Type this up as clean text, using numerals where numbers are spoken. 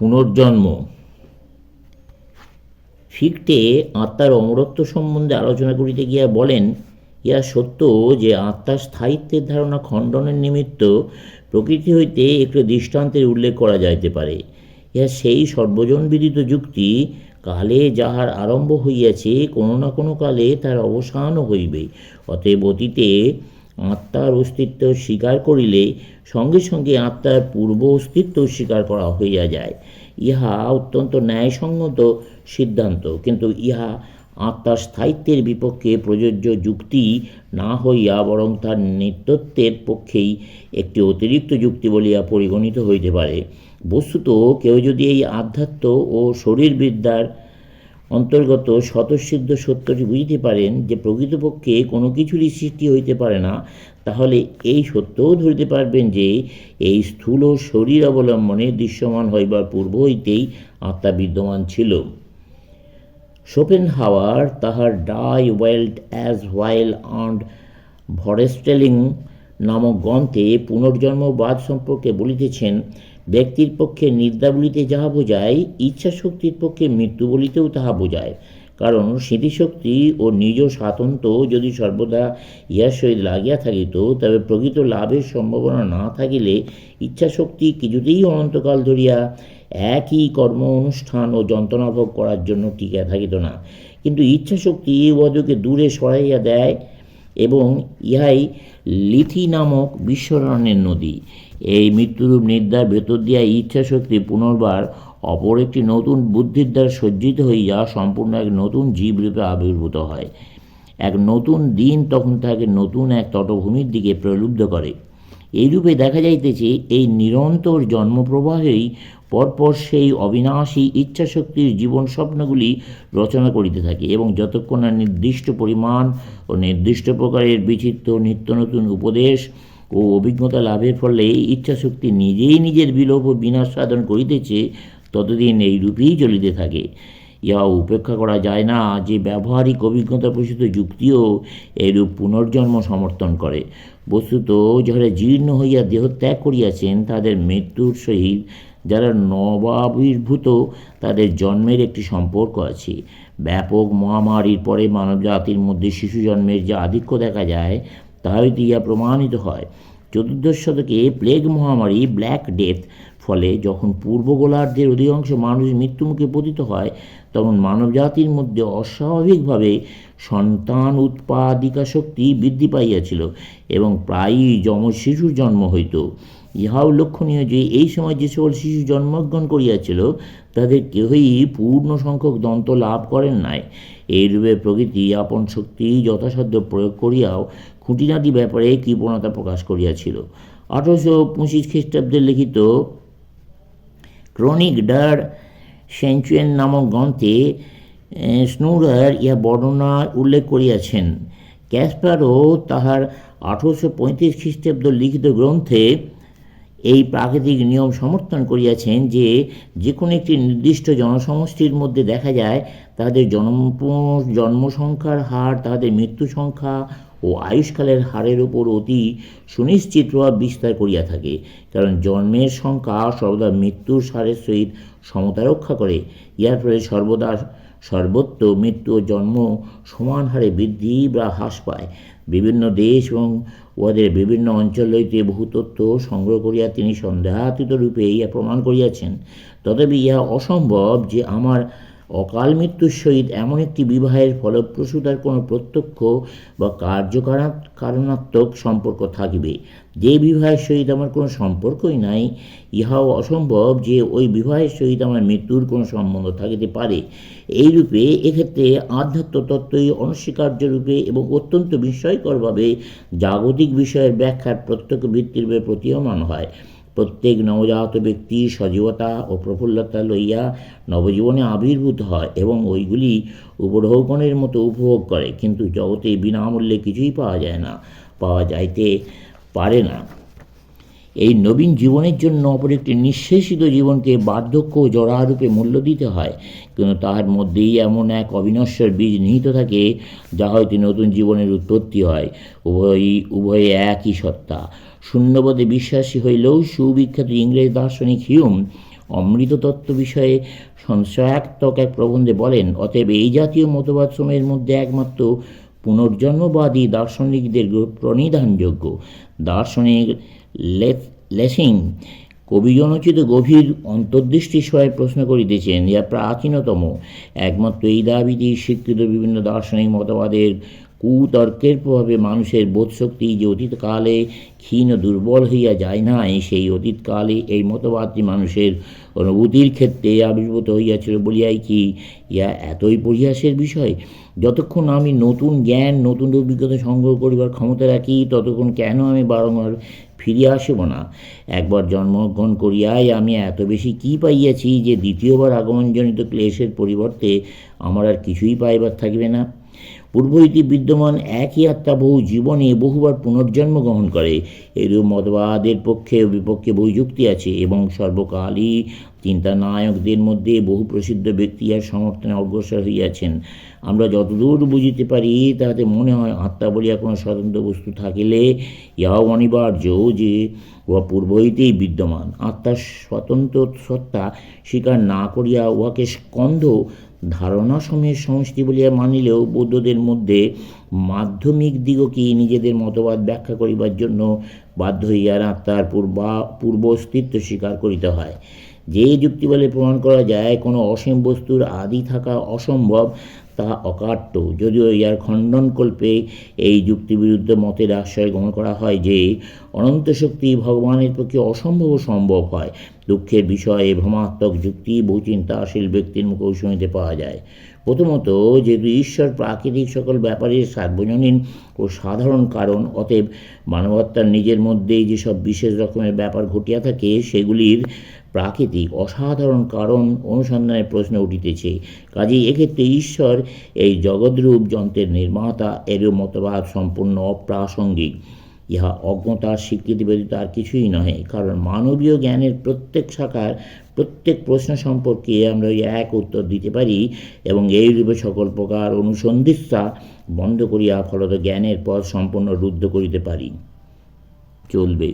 পুনর্জন্ম। ফিক্টে আত্মার অমরত্ব সম্বন্ধে আলোচনা করিতে গিয়া বলেন, ইহা সত্য যে আত্মার স্থায়িত্বের ধারণা খণ্ডনের নিমিত্ত প্রকৃতি হইতে একটু দৃষ্টান্তের উল্লেখ করা যাইতে পারে। ইহা সেই সর্বজনবিদিত যুক্তি, কালে যাহার আরম্ভ হইয়াছে কোনো না কোনো কালে তার অবসানও হইবে। অতএব অতীতে আত্মার অস্তিত্ব স্বীকার করিলে সঙ্গে সঙ্গে আত্মার পূর্ব অস্তিত্ব স্বীকার করা হইয়া যায়। ইহা অত্যন্ত ন্যায়সঙ্গত সিদ্ধান্ত, কিন্তু ইহা আত্মার স্থায়িত্বের বিপক্ষে প্রযোজ্য যুক্তি না হইয়া বরং তার নিত্যত্বের পক্ষেই একটি অতিরিক্ত যুক্তি বলিয়া পরিগণিত হইতে পারে। বস্তুত কেউ যদি এই আধ্যাত্ম ও শরীরবিদ্যার অন্তর্গত স্বতঃসিদ্ধ সত্যটি বুঝিতে পারেন যে প্রকৃতপক্ষে কোনো কিছুরই সৃষ্টি হইতে পারে না, তাহলে এই সত্যও ধরিতে পারবেন যে এই স্থূল শরীর অবলম্বনে দৃশ্যমান হইবার পূর্ব হইতেই আত্মা বিদ্যমান ছিল। শোপেনহাওয়ার তাহার die Welt as while and ভরেস্টেলিং নামক গ্রন্থে পুনর্জন্মবাদ সম্পর্কে বলিতেছেন, ব্যক্তির পক্ষে নিদ্রা বলিতে যাহা বোঝায়, ইচ্ছাশক্তির পক্ষে মৃত্যু বলিতেও তাহা বোঝায়। কারণ স্মৃতিশক্তি ও নিজ স্বাতন্ত্র্য যদি সর্বদা ইহার সহিত লাগিয়া থাকিত, তবে প্রকৃত লাভের সম্ভাবনা না থাকিলে ইচ্ছাশক্তি কিছুতেই অনন্তকাল ধরিয়া একই কর্ম অনুষ্ঠান ও যন্ত্রণা ভোগ করার জন্য টিকিয়া থাকিত না। কিন্তু ইচ্ছাশক্তি উহাদিকে দূরে সরাইয়া দেয়, এবং ইহাই লিথি নামক বিশ্বরণের নদী। এই মৃত্যুরূপ নিদ্রার ভেতর দিয়া ইচ্ছাশক্তি পুনর্বার অপর একটি নতুন বুদ্ধির দ্বারা সজ্জিত হইয়া সম্পূর্ণ এক নতুন জীবরূপে আবির্ভূত হয়। এক নতুন দিন তখন তাকে নতুন এক তটভূমির দিকে প্রলুব্ধ করে। এইরূপে দেখা যাইতেছে, এই নিরন্তর জন্মপ্রবাহেই পরপর সেই অবিনাশী ইচ্ছাশক্তির জীবন স্বপ্নগুলি রচনা করিতে থাকে, এবং যতক্ষণ না নির্দিষ্ট পরিমাণ ও নির্দিষ্ট প্রকারের বিচিত্র নিত্য নতুন উপদেশ ও অভিজ্ঞতা লাভের ফলে ইচ্ছাশক্তি নিজেই নিজের বিলোপ ও বিনাশ সাধন করিতেছে, ততদিন এই রূপেই চলিতে থাকে। ইহা উপেক্ষা করা যায় না যে ব্যবহারিক অভিজ্ঞতা প্রসূত যুক্তিও এইরূপ পুনর্জন্ম সমর্থন করে। বস্তুত যাহারা জীর্ণ হইয়া দেহত্যাগ করিয়াছেন, তাদের মৃত্যুর সহিত যারা নবাবির্ভূত, তাদের জন্মের একটি সম্পর্ক আছে। ব্যাপক মহামারীর পরে মানবজাতির মধ্যে শিশু জন্মের যে আধিক্য দেখা যায়, তা হইতে ইহা প্রমাণিত হয়। চতুর্দশ শতকে প্লেগ মহামারী, ব্ল্যাক ডেথ ফলে যখন পূর্ব গোলার্ধের অধিকাংশ মানুষ মৃত্যুমুখে পতিত হয়, তখন মানবজাতির মধ্যে অস্বাভাবিকভাবে সন্তান উৎপাদিকা শক্তি বৃদ্ধি পাইয়াছিল এবং প্রায়ই যমজ শিশুর জন্ম হইত। ইহাও লক্ষণীয় যে এই সময় যে সকল শিশু জন্মগ্রহণ করিয়াছিল, তাদের কেহই পূর্ণ সংখ্যক দন্ত লাভ করেন নাই। এইরূপে প্রকৃতি আপন শক্তি যথাসাধ্য প্রয়োগ করিয়াও খুঁটিনাটি ব্যাপারে কৃপণতা প্রকাশ করিয়াছিল। 1825 খ্রিস্টাব্দে লিখিত ক্রনিক ডার সেঞ্চুয়েন নামক গ্রন্থে স্নুরার ইহা বর্ণনা উল্লেখ করিয়াছেন। ক্যাসপারও তাহার 1835 খ্রিস্টাব্দ লিখিত গ্রন্থে এই প্রাকৃতিক নিয়ম সমর্থন করিয়াছেন যে কোনো একটি নির্দিষ্ট জনসমষ্টির মধ্যে দেখা যায়, তাদের জন্মসংখ্যার হার তাহাদের মৃত্যু সংখ্যা ও আয়ুষ্কালের হারের উপর অতি সুনিশ্চিত প্রভাব বিস্তার করিয়া থাকে। কারণ জন্মের সংখ্যা সর্বদা মৃত্যুর হারের সহিত সমতা রক্ষা করে। ইহার ফলে সর্বত্র মৃত্যু ও জন্ম সমান হারে বৃদ্ধি বা হ্রাস পায়। বিভিন্ন দেশ এবং উহাদের বিভিন্ন অঞ্চল হইতে বহু তথ্য সংগ্রহ করিয়া তিনি সন্দেহাতীত রূপে ইহা প্রমাণ করিয়াছেন। তথাপি ইহা অসম্ভব যে আমার অকাল মৃত্যুর সহিত এমন একটি বিবাহের ফলপ্রসূতার কোনো প্রত্যক্ষ বা কারণাত্মক সম্পর্ক থাকিবে। যে বিবাহের সহিত আমার কোনো সম্পর্কই নাই, ইহাও অসম্ভব যে ওই বিবাহের সহিত আমার মৃত্যুর কোনো সম্বন্ধ থাকিতে পারে। এইরূপে এক্ষেত্রে আধ্যাত্ম তত্ত্বই অনস্বীকার্য রূপে এবং অত্যন্ত বিস্ময়করভাবে জাগতিক বিষয়ের ব্যাখ্যার প্রত্যক্ষ ভিত্তিরূপে প্রতীয়মান হয়। প্রত্যেক নবজাত ব্যক্তি সজীবতা ও প্রফুল্লতা লইয়া নবজীবনে আবির্ভূত হয় এবং ওইগুলি উপঢৌকনের মতো উপভোগ করে, কিন্তু জগতে বিনামূল্যে কিছুই পাওয়া যাইতে পারে না। এই নবীন জীবনের জন্য অপর একটি নিঃশেষিত জীবনকে বার্ধক্য ও জরারূপে মূল্য দিতে হয়, কিন্তু তাহার মধ্যেই এমন এক অবিনশ্বর বীজ নিহিত থাকে যা হইতে নতুন জীবনের উৎপত্তি হয়। উভয়ে একই সত্তা। শূন্যবাদে বিশ্বাসী হইলেও সুবিখ্যাত ইংরেজ দার্শনিক হিউম অমৃততত্ত্ব বিষয়ে সংশয়াত্মক এক প্রবন্ধে বলেন, অতএব এই জাতীয় মতবাদ সমূহের মধ্যে একমাত্র পুনর্জন্মবাদী দার্শনিকদের প্রণিধানযোগ্য। দার্শনিক লেসিং কবিজনোচিত গভীর অন্তর্দৃষ্টি সহায় প্রশ্ন করিতেছেন, ইহা প্রাচীনতম একমাত্র এই দাবিটি স্বীকৃত বিভিন্ন দার্শনিক মতবাদের কুতর্কের প্রভাবে মানুষের বোধশক্তি যে অতীতকালে ক্ষীণ দুর্বল হইয়া যায় নাই, সেই অতীতকালে এই মতবাদটি মানুষের অনুভূতির ক্ষেত্রে আবির্ভূত হইয়াছিল বলিয়াই কি ইহা এতই পরিহাসের বিষয়? যতক্ষণ আমি নতুন জ্ঞান, নতুন অভিজ্ঞতা সংগ্রহ করিবার ক্ষমতা রাখি, ততক্ষণ কেন আমি বারংবার ফিরিয়া আসিব না? একবার জন্মগ্রহণ করিয়াই আমি এত বেশি কি পাইয়াছি যে দ্বিতীয়বার আগমনজনিত ক্লেশের পরিবর্তে আমার আর কিছুই পাইবার থাকিবে না? পূর্ব হইতে বিদ্যমান একই আত্মা বহু জীবনে বহুবার পুনর্জন্ম গ্রহণ করে। এরূপ মতবাদের পক্ষে ও বিপক্ষে বহু যুক্তি আছে এবং সর্বকালই চিন্তানায়কদের মধ্যে বহু প্রসিদ্ধ ব্যক্তি আর সমর্থনে অগ্রসর হইয়াছেন। আমরা যতদূর বুঝিতে পারি, তাহাতে মনে হয় আত্মা বলিয়া কোনো স্বতন্ত্র বস্তু থাকিলে ইহাও অনিবার্য যে উহা পূর্ব হইতেই বিদ্যমান। আত্মার স্বতন্ত্র সত্তা স্বীকার না করিয়া উহাকে স্কন্ধ ধারণাসমূহের সমষ্টি বলিয়া মানিলেও বৌদ্ধদের মধ্যে মাধ্যমিক দিগকে নিজেদের মতবাদ ব্যাখ্যা করিবার জন্য বাধ্য হইয়া আত্মার পূর্ব অস্তিত্ব স্বীকার করিতে হয়। যে যুক্তি বলে প্রমাণ করা যায় কোনো অসীম বস্তুর আদি থাকা অসম্ভব, তাহা অকাট্য। যদিও ইহার খণ্ডনকল্পে এই যুক্তিবিরুদ্ধ মতের আশ্রয় গ্রহণ করা হয় যে অনন্ত শক্তি ভগবানের পক্ষে অসম্ভব সম্ভব হয়। দুঃখের বিষয়ে ভ্রমাত্মক যুক্তি বহু চিন্তাশীল ব্যক্তির মুখেও শুনিতে পাওয়া যায়। প্রথমত, যেহেতু ঈশ্বর প্রাকৃতিক সকল ব্যাপারের সার্বজনীন ও সাধারণ কারণ, অতএব মানবাত্মার নিজের মধ্যেই যেসব বিশেষ রকমের ব্যাপার ঘটিয়া থাকে, সেগুলির প্রাকৃতিক অসাধারণ কারণ অনুসন্ধানের প্রশ্ন উঠিতেছে। কাজেই এক্ষেত্রে ঈশ্বর এই জগদ্রূপ যন্ত্রের নির্মাতা, এরও মতবাদ সম্পূর্ণ অপ্রাসঙ্গিক। ইহা অজ্ঞতার স্বীকৃতি ব্যতীত আর কিছুই নহে, কারণ মানবীয় জ্ঞানের প্রত্যেক শাখার প্রত্যেক প্রশ্ন সম্পর্কে আমরা এক উত্তর দিতে পারি এবং এইরূপে সকল প্রকার অনুসন্ধিৎসা বন্ধ করিয়া ফলত জ্ঞানের পথ সম্পূর্ণ রুদ্ধ করিতে পারি। চলবে।